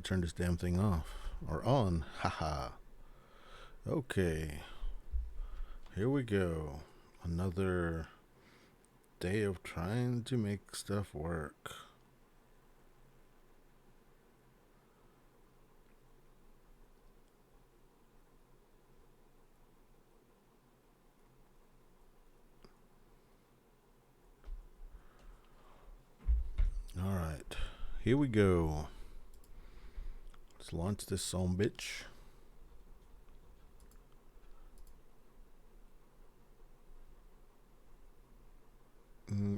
Turn this damn thing off or on. Haha. Okay, here we go. Another day of trying to make stuff work. All right, here we go. Let's launch this son bitch.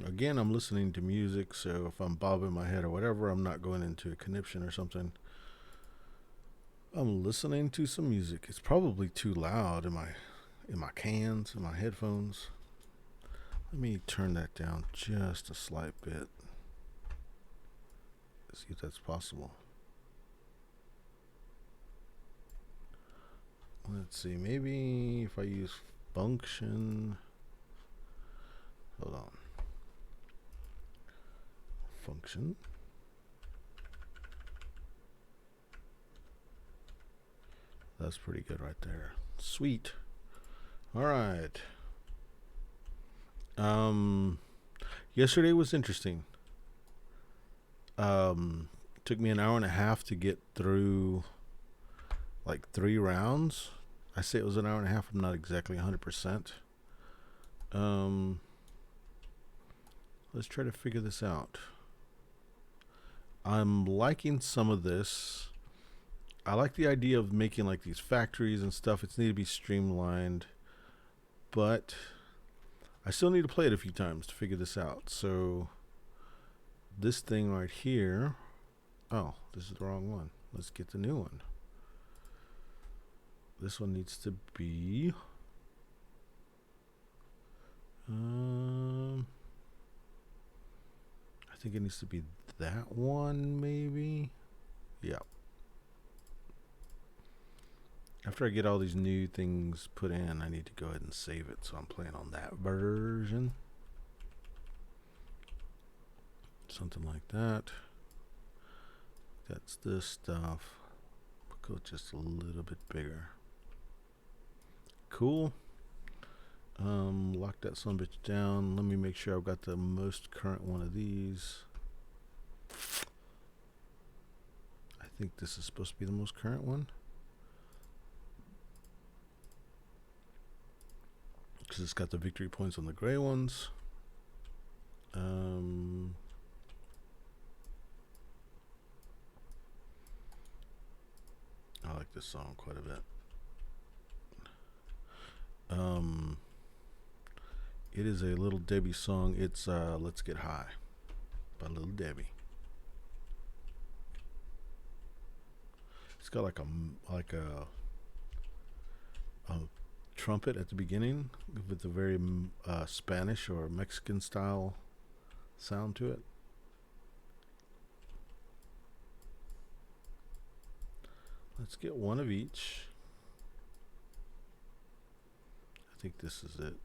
Again, I'm listening to music, so if I'm bobbing my head or whatever, I'm not going into a conniption or something. I'm listening to some music. It's probably too loud in my cans, in my headphones. Let me turn that down just a slight bit. See if that's possible. Let's see, maybe if I use function. Hold on. Function. That's pretty good right there. Sweet. All right. Yesterday was interesting. Took me an hour and a half to get through like 3 rounds. I say it was an hour and a half. I'm not exactly 100%. Let's try to figure this out. I'm liking some of this. I like the idea of making like these factories and stuff. It's need to be streamlined, but I still need to play it a few times to figure this out. So this thing right here. Oh, this is the wrong one. Let's get the new one. This one needs to be. I think it needs to be that one, maybe. Yeah. After I get all these new things put in, I need to go ahead and save it. So I'm playing on that version. Something like that. That's this stuff. Go just a little bit bigger. Cool. Lock that son bitch down. Let me make sure I've got the most current one of these. I think this is supposed to be the most current one. Because it's got the victory points on the gray ones. I like this song quite a bit. It is a Little Debbie song. It's Let's Get High by Little Debbie. It's got like a trumpet at the beginning with a very Spanish or Mexican style sound to it. Let's get one of each. I think this is it.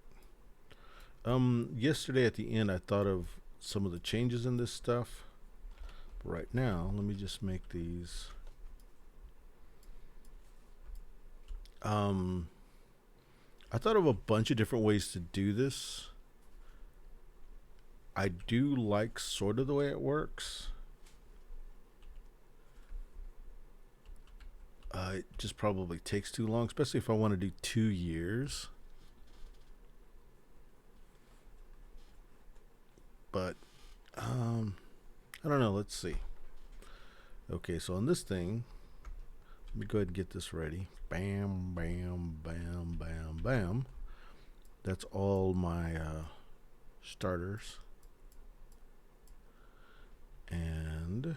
Yesterday at the end, I thought of some of the changes in this stuff. But right now, let me just make these. I thought of a bunch of different ways to do this. I do like sort of the way it works. It just probably takes too long, especially if I want to do 2 years. But I don't know. Let's see. Okay, so on this thing, let me go ahead and get this ready. Bam, bam, bam, bam, bam. That's all my starters. And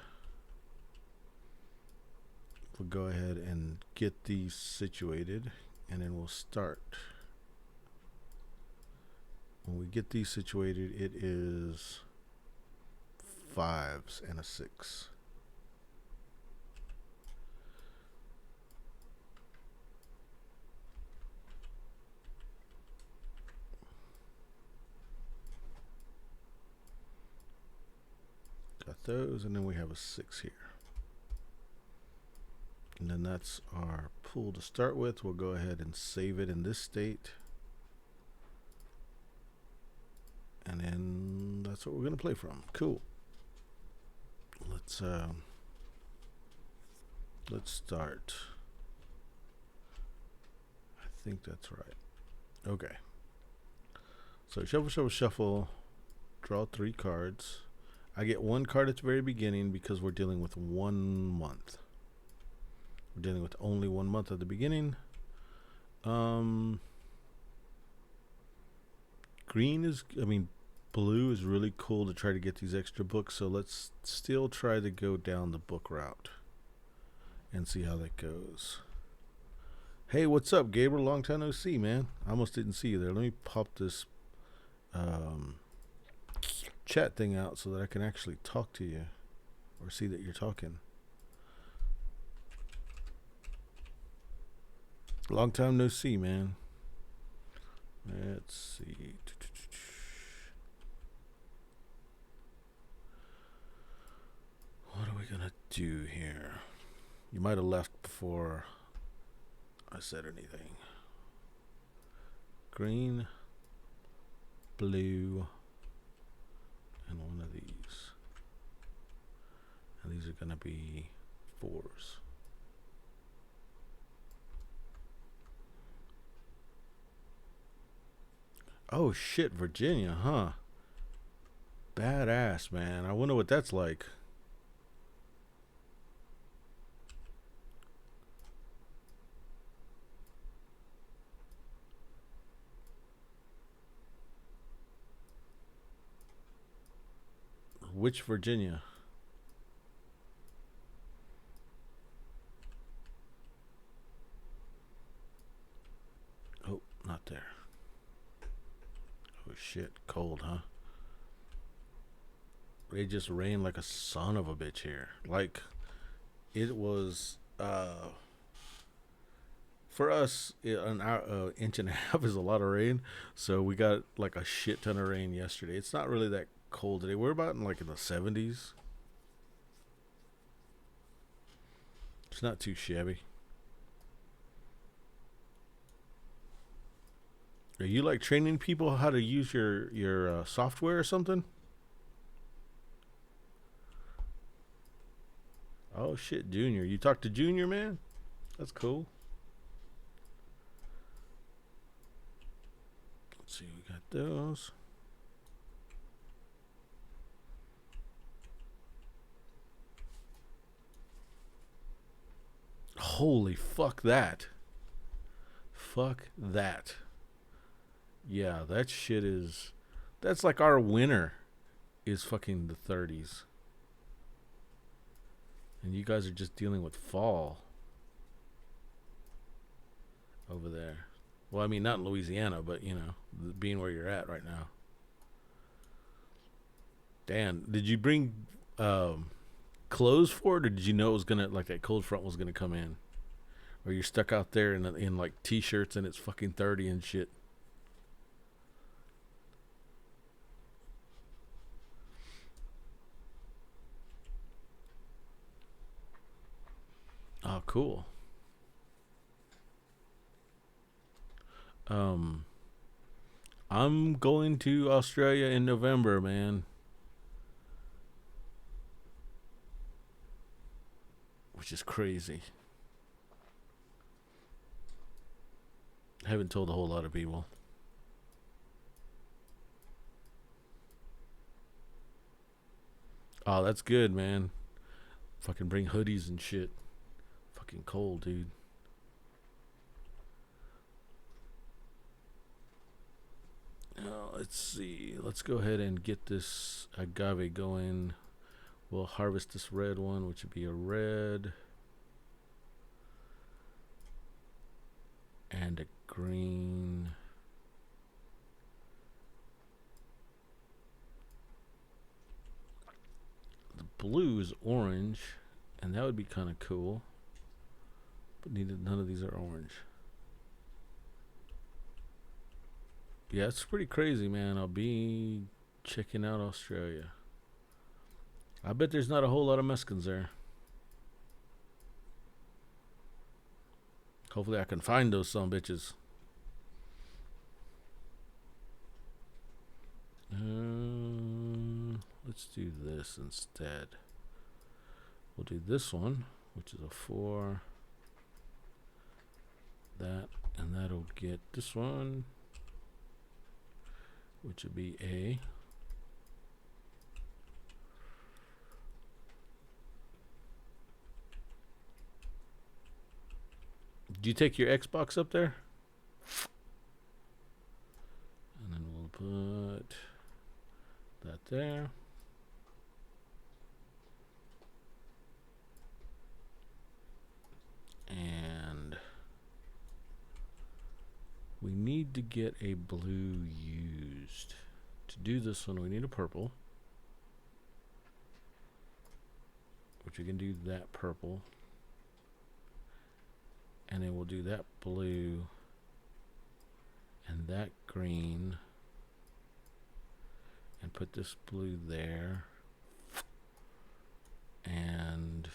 we'll go ahead and get these situated, and then we'll start. When we get these situated, it is 5s and a 6. Got those, and then we have a 6 here. And then that's our pool to start with. We'll go ahead and save it in this state. And then that's what we're going to play from. Cool. Let's start. I think that's right. Okay. So shuffle, shuffle, shuffle. Draw 3 cards. I get 1 card at the very beginning because we're dealing with 1 month. We're dealing with only 1 month at the beginning. Blue is really cool to try to get these extra books, so let's still try to go down the book route and see how that goes. Hey, what's up, Gabriel? Long time no see, man. I almost didn't see you there. Let me pop this chat thing out so that I can actually talk to you or see that you're talking. Long time no see, man. Let's see. What are we gonna do here? You might have left before I said anything. Green, blue, and one of these. And these are gonna be 4s. Oh shit, Virginia, huh? Badass, man. I wonder what that's like. Which Virginia? Oh, not there. Oh shit, cold, huh? It just rained like a son of a bitch here. Like, it was, for us, an hour, inch and a half is a lot of rain. So we got like a shit ton of rain yesterday. It's not really that cold today. We're about in the 70s. It's not too shabby. Are you like training people how to use your software or something? Oh shit, Junior. You talked to Junior, man? That's cool. Let's see, we got those. Holy fuck that. Fuck that. Yeah, that shit is... That's like our winter is fucking the 30s. And you guys are just dealing with fall over there. Well, I mean, not in Louisiana, but, you know, being where you're at right now. Dan, did you bring clothes for it, or did you know it was going to, like, that cold front was going to come in? Or you're stuck out there in like, T-shirts and it's fucking 30 and shit? Oh, cool. I'm going to Australia in November, man. Which is crazy. I haven't told a whole lot of people. Oh, that's good, man. Fucking bring hoodies and shit. Fucking cold, dude. Let's see. Let's go ahead and get this agave going. We'll harvest this red one, which would be a red. And a green. The blue is orange, and that would be kind of cool. But none of these are orange. Yeah, it's pretty crazy, man. I'll be checking out Australia. I bet there's not a whole lot of Mexicans there. Hopefully I can find those some bitches. Let's do this instead. We'll do this one, which is a 4. That, and that'll get this one, which would be A. Did you take your Xbox up there? And then we'll put that there. And we need to get a blue used. To do this one, we need a purple. Which we can do that purple. And then we'll do that blue and that green and put this blue there. And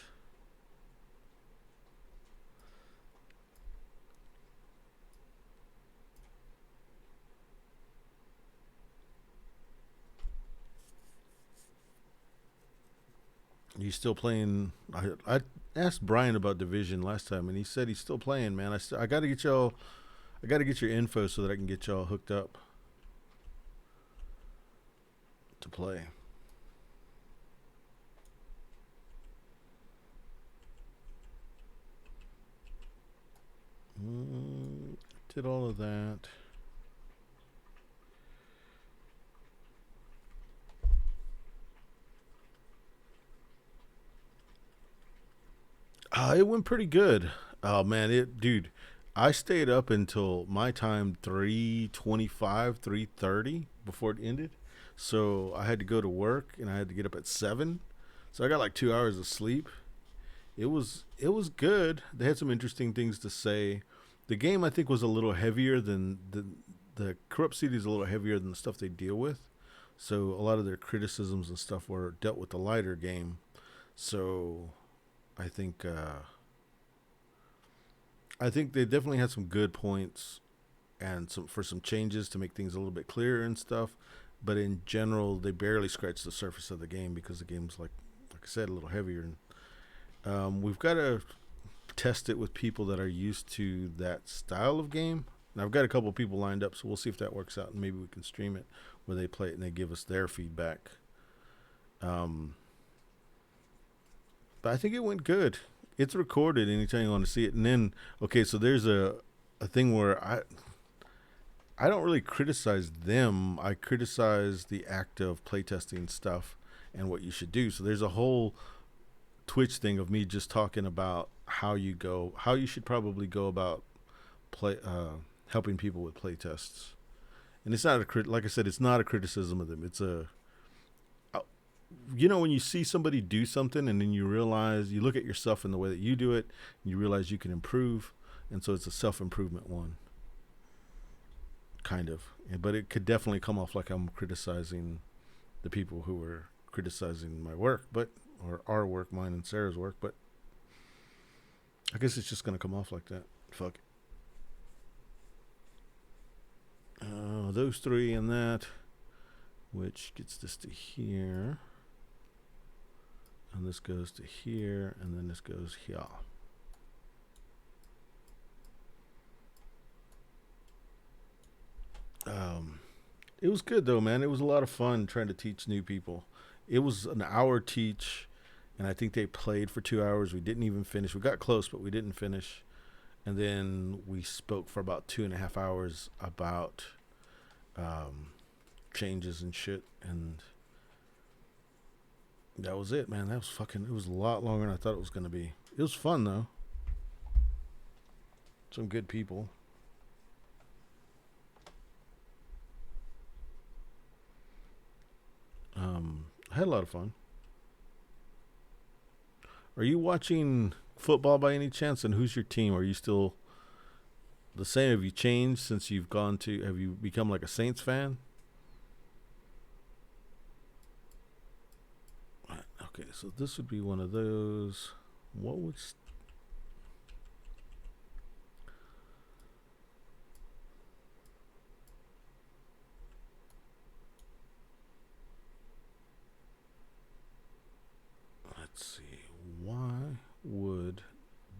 you still playing? I asked Brian about Division last time, and he said he's still playing. Man, I got to get y'all. I got to get your info so that I can get y'all hooked up to play. Did all of that. It went pretty good. Oh man, dude. I stayed up until my time 3:25, 3:30 before it ended. So I had to go to work and I had to get up at 7. So I got like 2 hours of sleep. It was good. They had some interesting things to say. The game I think was a little heavier than the Corrupt City is a little heavier than the stuff they deal with. So a lot of their criticisms and stuff were dealt with the lighter game. So I think they definitely had some good points and some changes to make things a little bit clearer and stuff. But in general, they barely scratched the surface of the game because the game's like I said, a little heavier. And we've got to test it with people that are used to that style of game. And I've got a couple of people lined up, so we'll see if that works out, and maybe we can stream it where they play it and they give us their feedback. But I think it went good. It's recorded anytime you want to see it. And then, okay, so there's a thing where I don't really criticize them. I criticize the act of playtesting stuff and what you should do. So there's a whole Twitch thing of me just talking about how you should probably go about helping people with playtests. And it's not like I said, it's not a criticism of them. It's when you see somebody do something and then you realize, you look at yourself in the way that you do it, and you realize you can improve. And so it's a self-improvement one. Kind of. But it could definitely come off like I'm criticizing the people who were criticizing my work, or our work, mine and Sarah's work. But I guess it's just going to come off like that. Fuck it. Those 3 and that, which gets this to here. And this goes to here, and then this goes here. It was good though, man. It was a lot of fun trying to teach new people. It was an hour teach, and I think they played for 2 hours. We didn't even finish. We got close, but we didn't finish. And then we spoke for about 2.5 hours about changes and shit, and that was it, man. It was a lot longer than I thought it was going to be. It was fun, though. Some good people. I had a lot of fun. Are you watching football by any chance? And who's your team? Are you still the same? Have you changed since have you become like a Saints fan? Okay, so this would be one of those.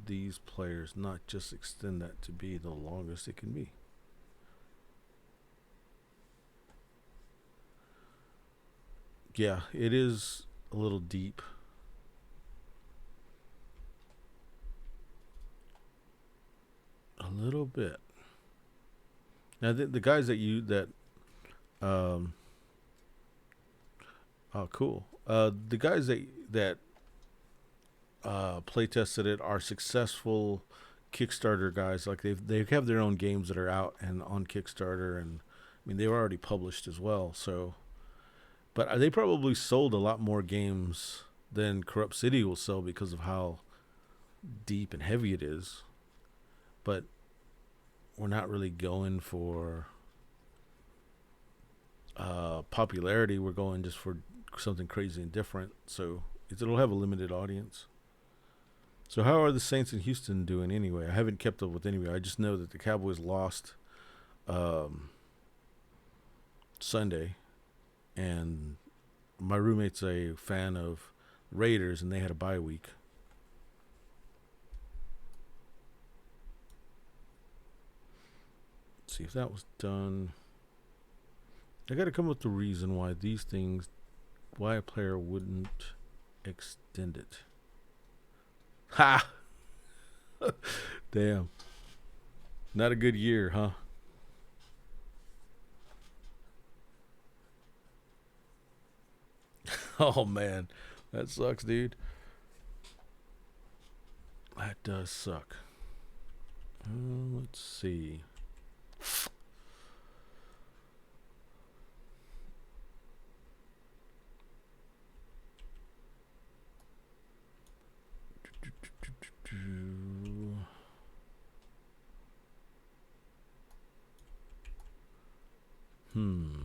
these players not just extend that to be the longest it can be? Yeah, it is a little deep. A little bit. Now the guys that um oh cool. The guys that play tested it are successful Kickstarter guys. Like they have their own games that are out and on Kickstarter, and I mean they were already published as well. So, but they probably sold a lot more games than Corrupt City will sell because of how deep and heavy it is. But we're not really going for popularity. We're going just for something crazy and different. So it'll have a limited audience. So how are the Saints in Houston doing anyway? I haven't kept up with anyway. I just know that the Cowboys lost um, Sunday, and my roommate's a fan of Raiders, and they had a bye week. Let's see if that was done. I got to come up with the reason why these things, why a player wouldn't extend it. Ha! Damn. Not a good year, huh? Oh, man. That sucks, dude. That does suck. Let's see. Hmm.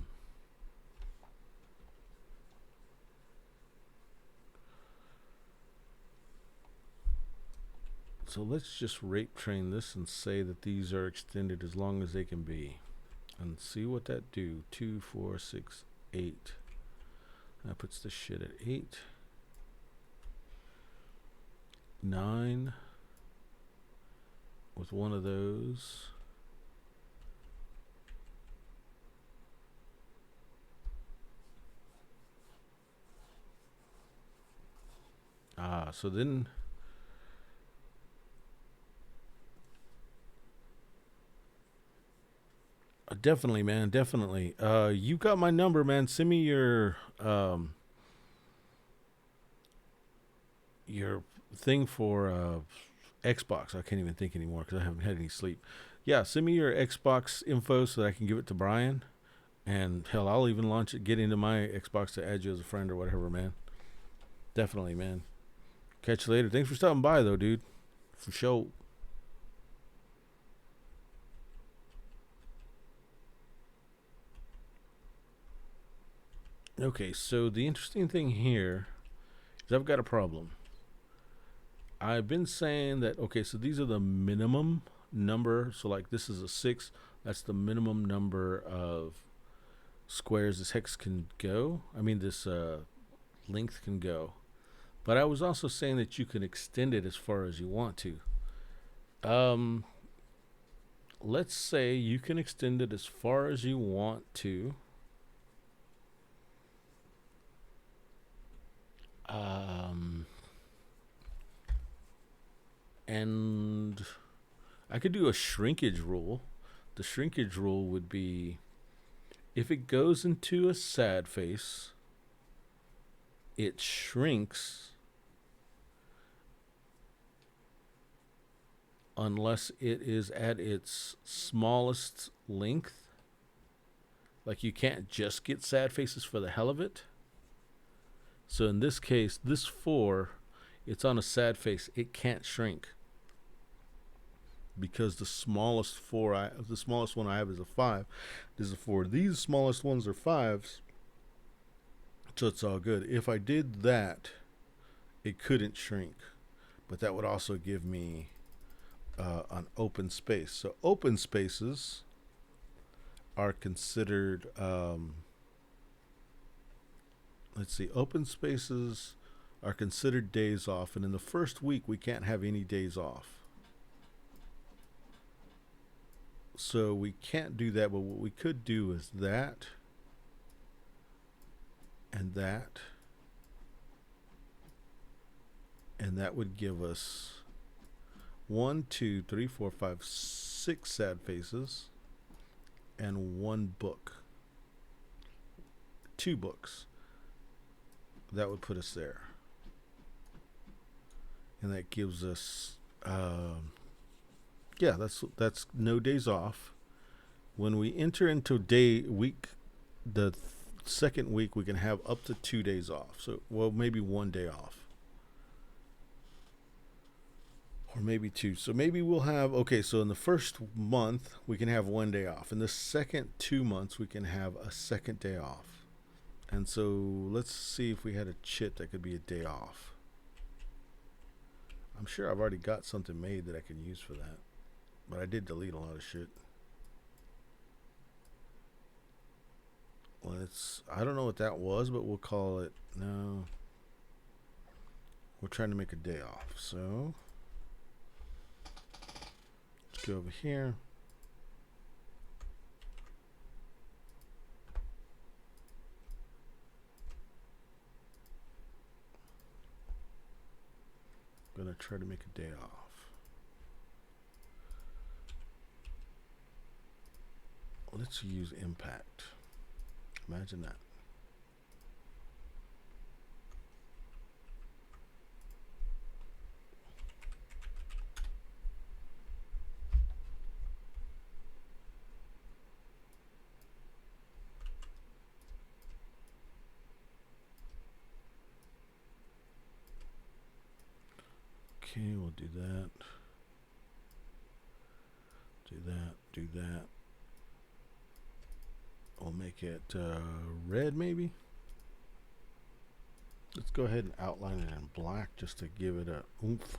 So let's just rate train this and say that these are extended as long as they can be. And see what that do. 2, 4, 6, 8. That puts the shit at 8. 9 with one of those. So then definitely, man, definitely. You got my number, man. Send me your thing for Xbox. I can't even think anymore because I haven't had any sleep. Yeah, send me your Xbox info so that I can give it to Brian. And hell, I'll even launch it, get into my Xbox to add you as a friend or whatever, man. Definitely, man. Catch you later. Thanks for stopping by, though, dude. For sure. Okay, so the interesting thing here is I've got a problem. I've been saying that, okay, so these are the minimum number. So, like, this is a 6. That's the minimum number of squares this hex can go. I mean, this length can go. But I was also saying that you can extend it as far as you want to. Um, let's say you can extend it as far as you want to. And I could do a shrinkage rule. The shrinkage rule would be if it goes into a sad face, it shrinks unless it is at its smallest length. Like you can't just get sad faces for the hell of it. So in this case, this 4, it's on a sad face. It can't shrink because the smallest one I have is a 5. This is a 4. These smallest ones are 5s, so it's all good. If I did that, it couldn't shrink, but that would also give me an open space. So open spaces are considered. Let's see. Open spaces are considered days off, and in the first week we can't have any days off. So we can't do that, but what we could do is that and that, and that would give us 1, 2, 3, 4, 5, 6 sad faces and 1 book. 2 books. That would put us there. And that gives us yeah, that's no days off. When we enter into the second week, we can have up to 2 days off. So, well, maybe 1 day off. Or maybe 2. So maybe we'll have, okay, so in the first month, we can have 1 day off. In the second 2 months, we can have a second day off. And so let's see if we had a chit that could be a day off. I'm sure I've already got something made that I can use for that. But I did delete a lot of shit. I don't know what that was, but we'll call it, no. We're trying to make a day off. So let's go over here. I'm going to try to make a day off. Let's use impact. Imagine that. Okay, we'll do that. Do that. Do that. We'll make it red, maybe. Let's go ahead and outline it in black just to give it a oomph.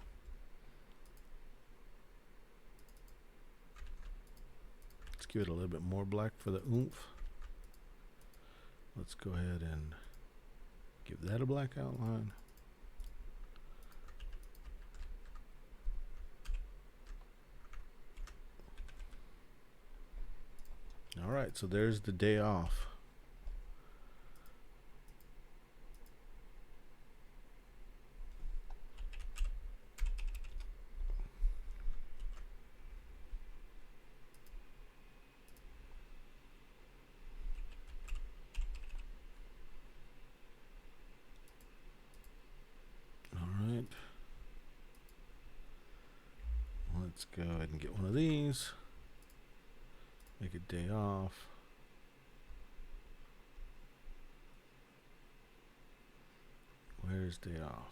Let's give it a little bit more black for the oomph. Let's go ahead and give that a black outline. All right, so there's the day off. All right. Let's go ahead and get one of these. Make a day off. Where's day off?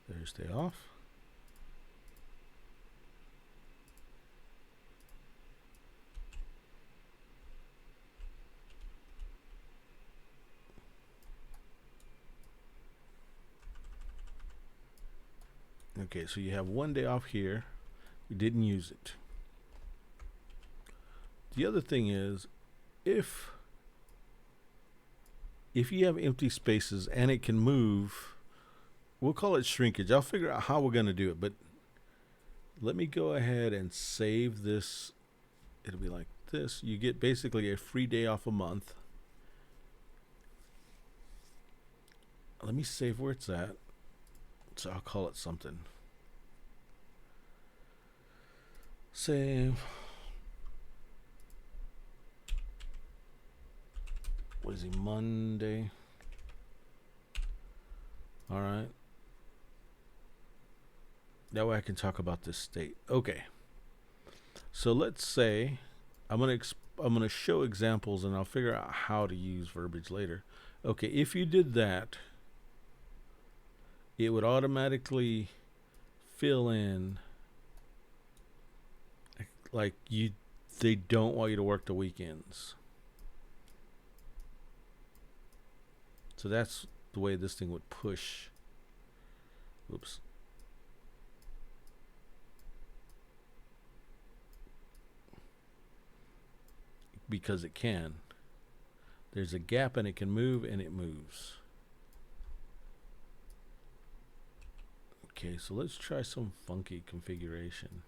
There's day off. Okay, so you have 1 day off here. We didn't use it. The other thing is, if you have empty spaces and it can move, we'll call it shrinkage. I'll figure out how we're going to do it, but let me go ahead and save this. It'll be like this. You get basically a free day off a month. Let me save where it's at. So I'll call it something. Save. What is he, Monday? All right. That way I can talk about this state. Okay. So let's say I'm gonna show examples and I'll figure out how to use verbiage later. Okay, if you did that, it would automatically fill in like they don't want you to work the weekends. So that's the way this thing would push. Oops. Because it can. There's a gap and it can move, and it moves. Okay, so let's try some funky configuration.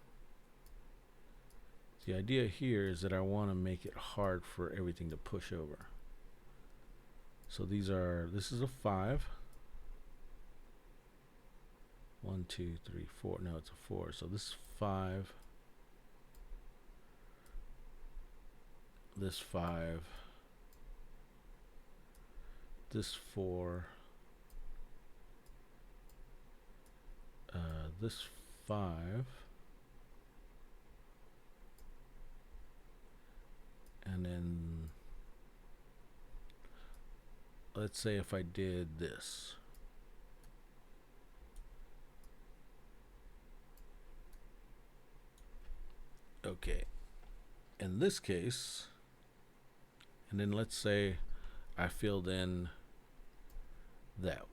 The idea here is that I want to make it hard for everything to push over. So this is a 5. 1, 2, 3, 4. No, it's a 4. So this is 5. This 5. This 4. This 5. And then let's say if I did this. Okay. In this case, and then let's say I filled in that.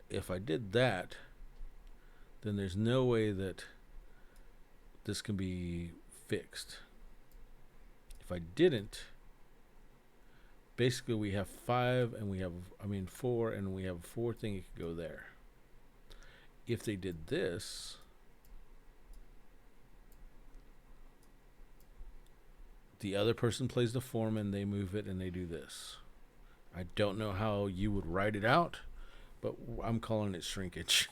If I did that, then there's no way that this can be fixed. If I didn't, basically we have 5 and we have, 4, and we have a 4 thing, it could go there. If they did this, the other person plays the foreman, they move it, and they do this. I don't know how you would write it out, but I'm calling it shrinkage.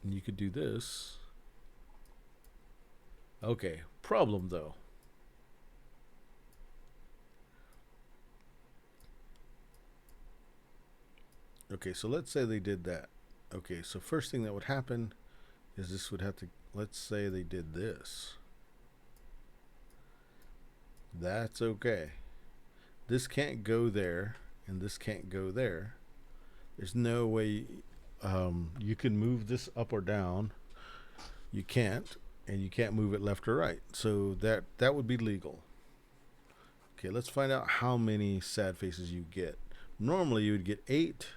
And you could do this. Okay, problem though. Okay, so let's say they did that. Okay, so first thing that would happen is this would have to, let's say they did this. That's okay. This can't go there, and this can't go there. There's no way you can move this up or down. You can't, and you can't move it left or right. So that would be legal. Okay, let's find out how many sad faces you get. Normally you would get 8,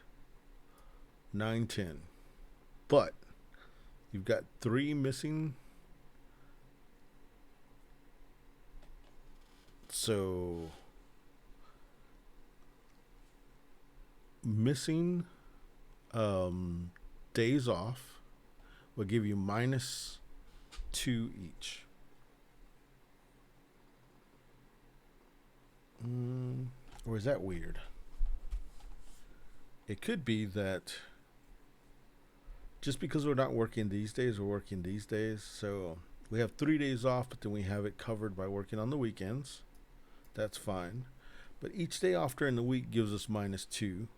9, 10. But you've got 3 missing. So missing days off will give you -2 each. Or is that weird? It could be that just because we're not working these days, we're working these days. So we have 3 days off, but then we have it covered by working on the weekends. That's fine. But each day off during the week gives us -2.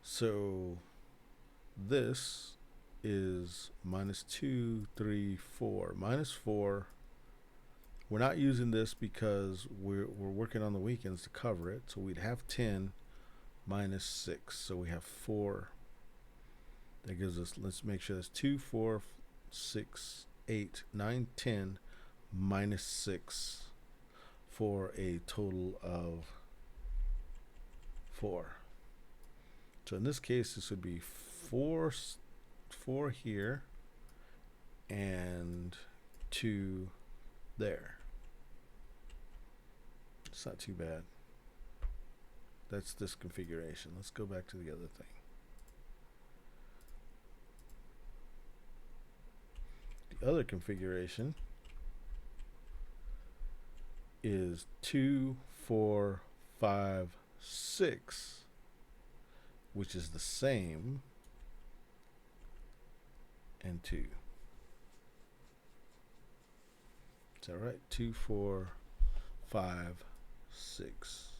So this is -2, 3, 4. -4. We're not using this because we're working on the weekends to cover it. So we'd have 10 -6. So we have 4. That gives us, let's make sure that's 2, 4, 6, 8, 9, 10 -6 for a total of 4. So in this case, this would be 4 here and 2 there. It's not too bad. That's this configuration. Let's go back to the other thing. The other configuration is 2, 4, 5, 6, which is the same, and 2. Is that right? 2, 4, 5, 6.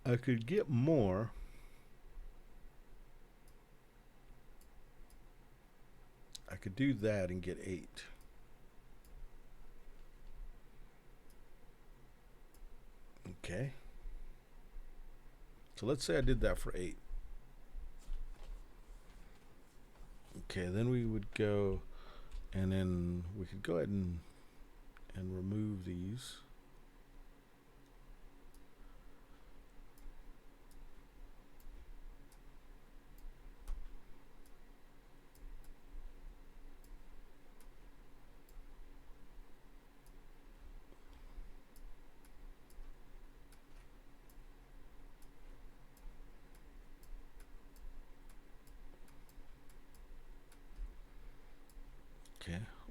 I could get more. I could do that and get 8. Okay. So let's say I did that for 8. Okay, then we would go, and then we could go ahead and remove these.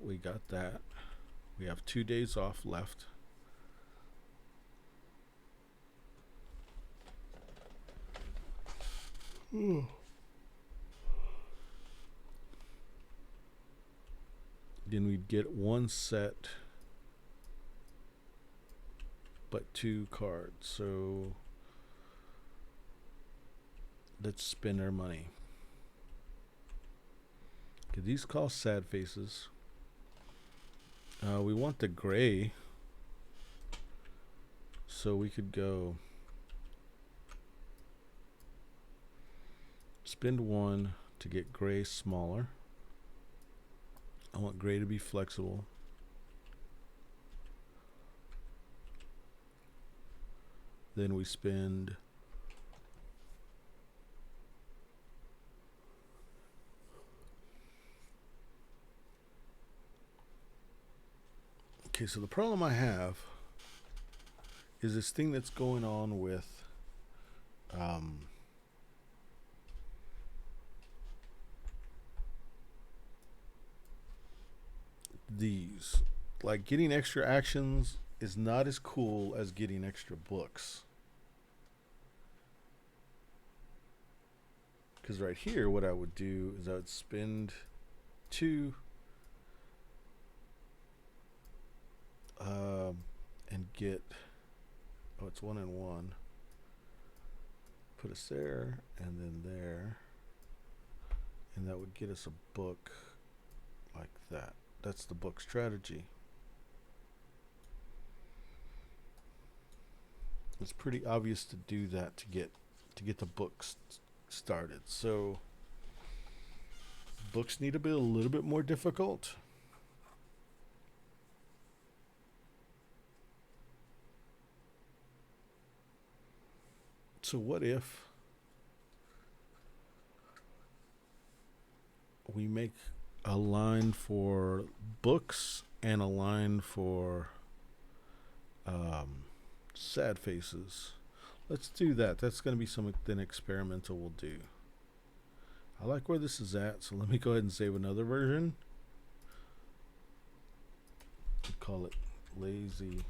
We got that. We have 2 days off left. Then we'd get 1 set, but 2 cards. So let's spend our money. Okay, these cost sad faces. We want the gray, so we could go spend 1 to get gray smaller. I want gray to be flexible. Then we spend okay, so the problem I have is this thing that's going on with these. Like, getting extra actions is not as cool as getting extra books. Because right here, what I would do is I would spend 2 and get, oh, it's 1 and 1. Put us there and then there, and that would get us a book like that. That's the book strategy. It's pretty obvious to do that to get the books started. So books need to be a little bit more difficult. So what if we make a line for books and a line for sad faces? Let's do that. That's going to be something experimental we'll do. I like where this is at, so let me go ahead and save another version. We'll call it Lazy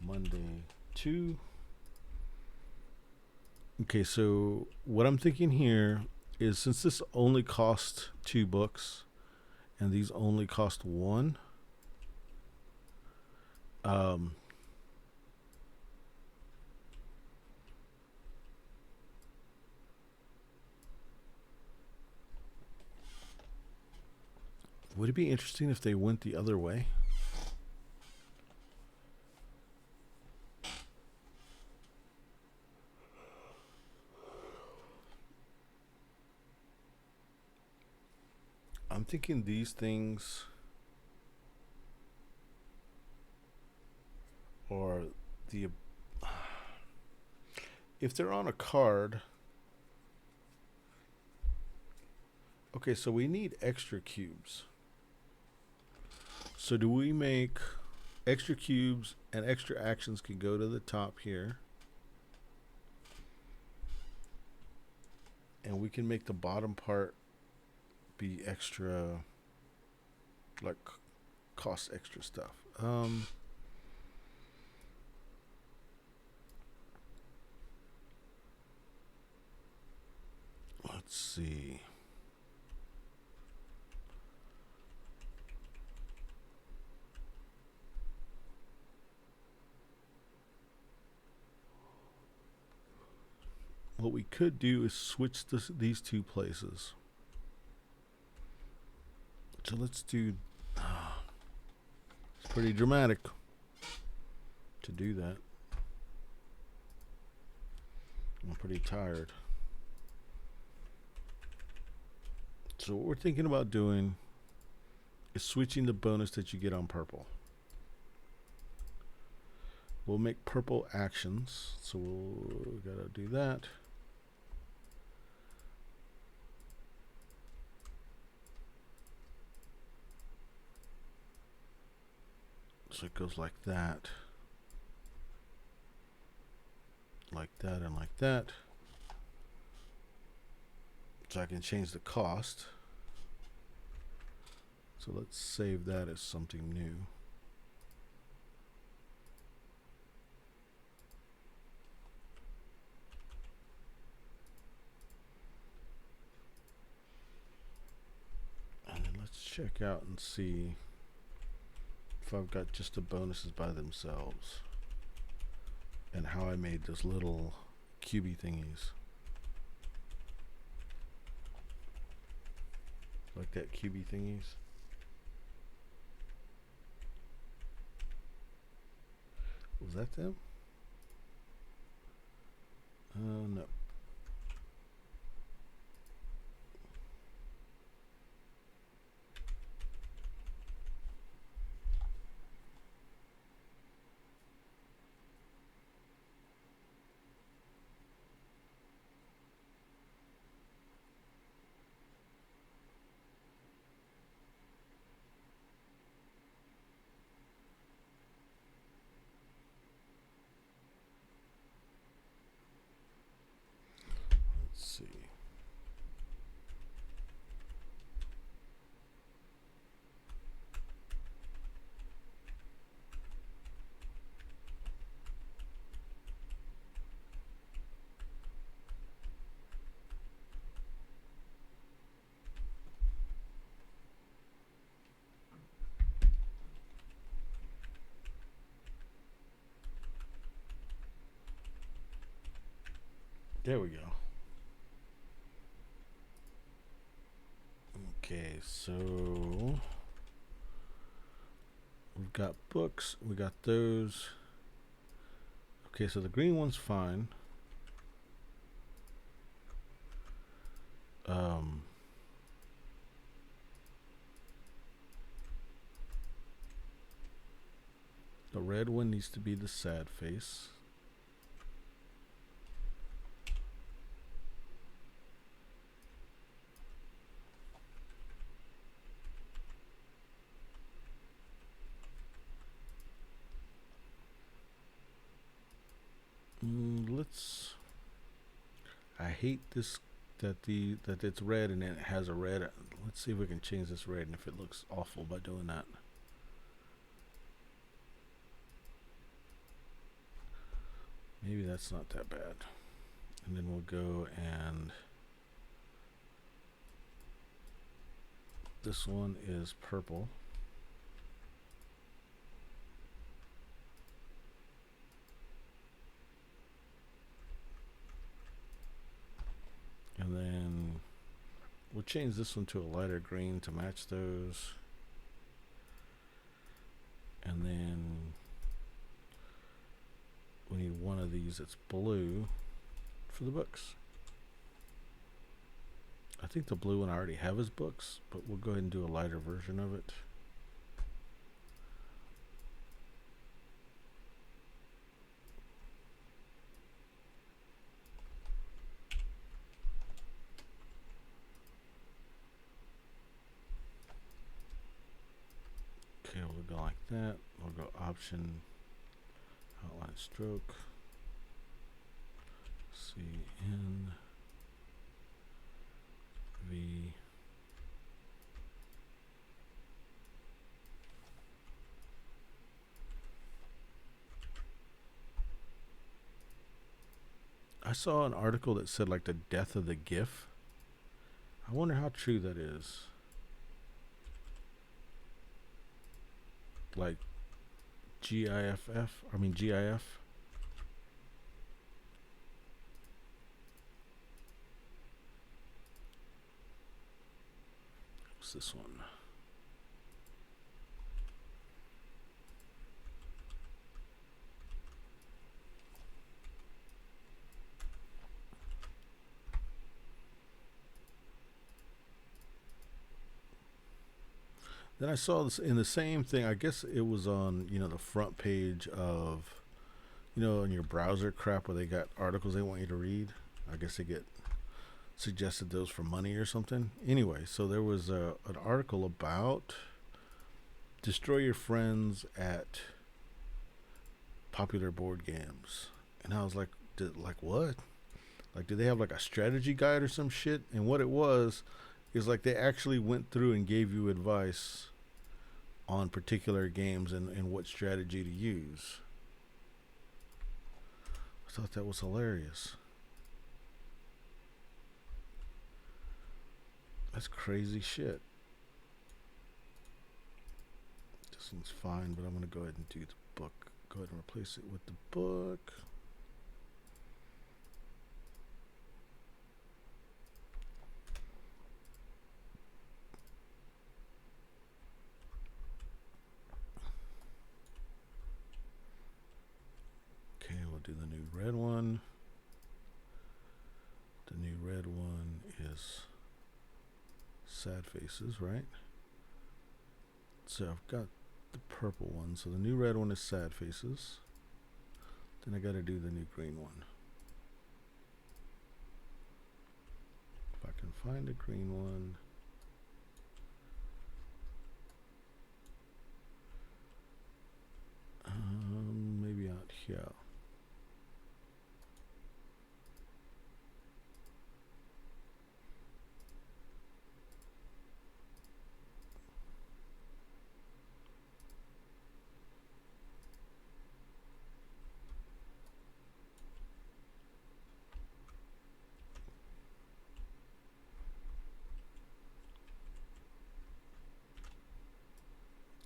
Monday 2. Okay, so what I'm thinking here is, since this only cost 2 books and these only cost 1, would it be interesting if they went the other way? I'm thinking these things are the, if they're on a card. Okay, so we need extra cubes. So do we make extra cubes, and extra actions can go to the top here, and we can make the bottom part be extra, like cost extra stuff. Let's see. What we could do is switch these 2 places. So let's do, it's pretty dramatic to do that. I'm pretty tired. So what we're thinking about doing is switching the bonus that you get on purple. We'll make purple actions, so we gotta do that. So it goes like that, and like that. So I can change the cost. So let's save that as something new. And then let's check out and see if I've got just the bonuses by themselves and how I made those little cubey thingies. Like that cubey thingies. Was that them? No. Let's see. There we go. Okay, so we've got books, we got those. Okay, so the green one's fine. The red one needs to be the sad face. I hate this that it's red and then it has a red. Let's see if we can change this red and if it looks awful by doing that. Maybe that's not that bad. And then we'll go and this one is purple. And then we'll change this one to a lighter green to match those. And then we need one of these that's blue for the books. I think the blue one I already have as books, but we'll go ahead and do a lighter version of it. Okay, we'll go like that. We'll go option, outline stroke, CN, V. I saw an article that said like the death of the GIF. I wonder how true that is. Like GIF. What's this one? Then I saw this in the same thing. I guess it was on, the front page of, in your browser crap where they got articles they want you to read. I guess they get suggested those for money or something. Anyway, so there was an article about destroy your friends at popular board games. And I was like, what? Like, did they have like a strategy guide or some shit? And what it was It's like they actually went through and gave you advice on particular games and what strategy to use. I thought that was hilarious. That's crazy shit. This one's fine, but I'm going to go ahead and do the book. Go ahead and replace it with the book. Okay, we'll do the new red one. The new red one is Sad Faces, right? So I've got the purple one. So the new red one is Sad Faces. Then I got to do the new green one. If I can find a green one. Maybe out here.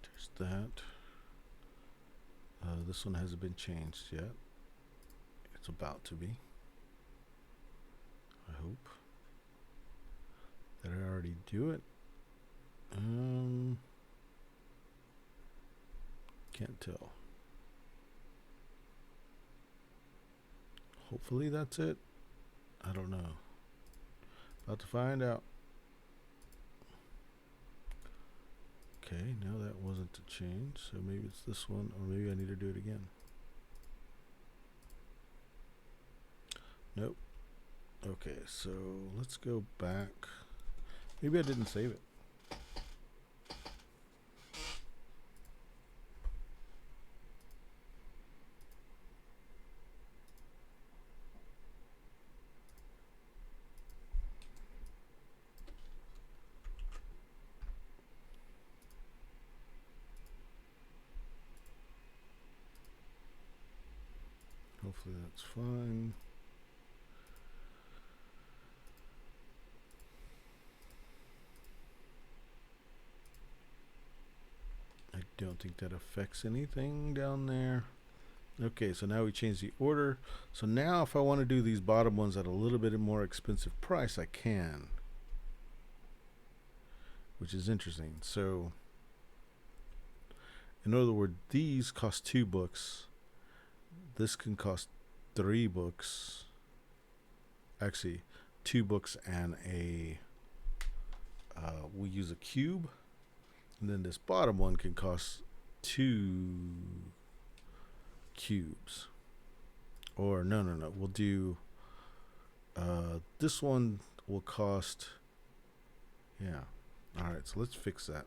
There's that. This one hasn't been changed yet. It's about to be. I hope. Did I already do it? Can't tell. Hopefully that's it. I don't know. About to find out. Okay, now that wasn't to change, so maybe it's this one, or maybe I need to do it again. Nope. Okay, so let's go back. Maybe I didn't save it. Hopefully that's fine. I don't think that affects anything down there. Okay, so now we change the order. So now if I want to do these bottom ones at a little bit more expensive price, I can. Which is interesting. So, in other words, these cost 2 books. This can cost 3 books. Actually, 2 books and a we'll use a cube. And then this bottom one can cost 2 cubes. Or no. We'll do this one will cost, yeah. Alright, so let's fix that.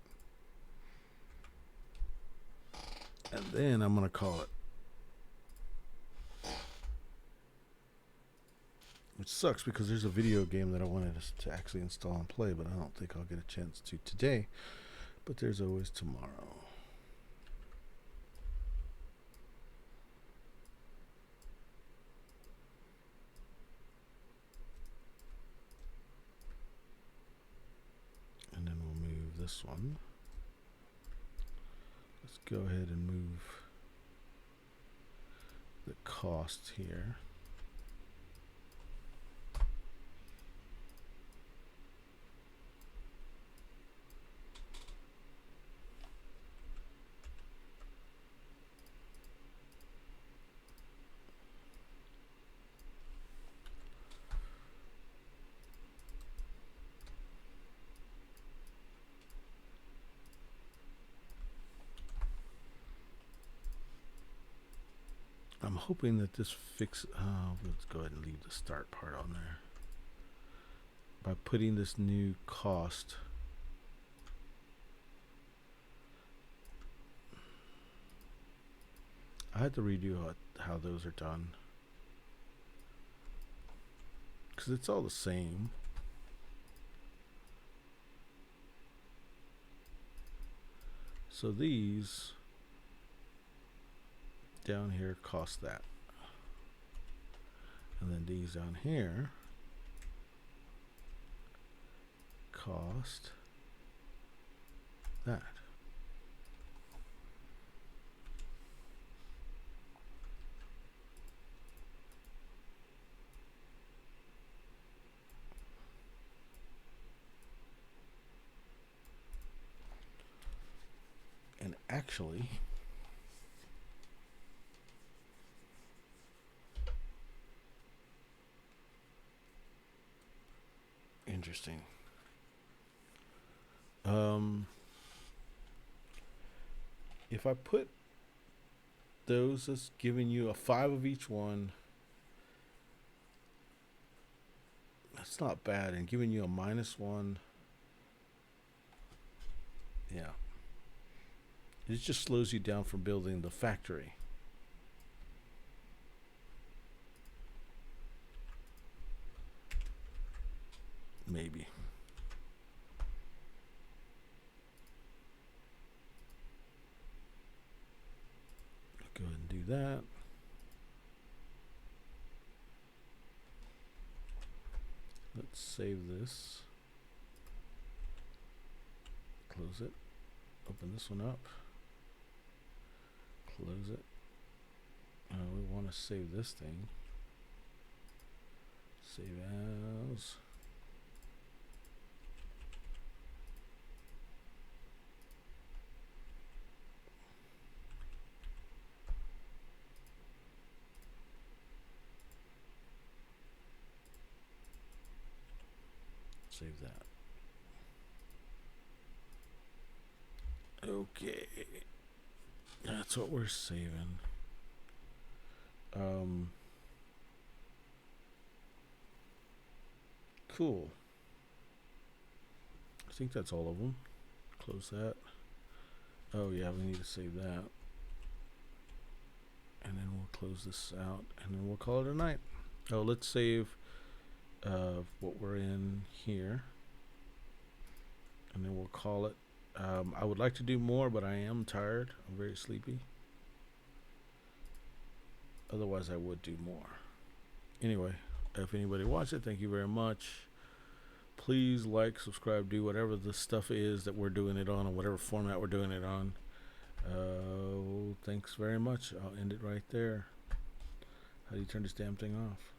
And then I'm going to call it. Which sucks because there's a video game that I wanted us to actually install and play, but I don't think I'll get a chance to today. But there's always tomorrow. And then we'll move this one. Let's go ahead and move the cost here. I'm hoping that this let's go ahead and leave the start part on there. By putting this new cost, I had to redo how those are done. Because it's all the same. So these down here cost that. And then these down here cost that. And actually, interesting. If I put those as giving you a 5 of each one, that's not bad. And giving you a -1, yeah. It just slows you down from building the factory. Maybe. Go ahead and do that. Let's save this. Close it. Open this one up. Close it. We want to save this thing. Save as. Save that. Okay. That's what we're saving. Cool. I think that's all of them. Close that. Oh yeah, we need to save that. And then we'll close this out, and then we'll call it a night. Oh, let's save what we're in here, and then we'll call it. I would like to do more, but I am tired. I'm very sleepy. Otherwise, I would do more. Anyway, if anybody watched it, thank you very much. Please like, subscribe, do whatever the stuff is that we're doing it on, or whatever format we're doing it on. Thanks very much. I'll end it right there. How do you turn this damn thing off?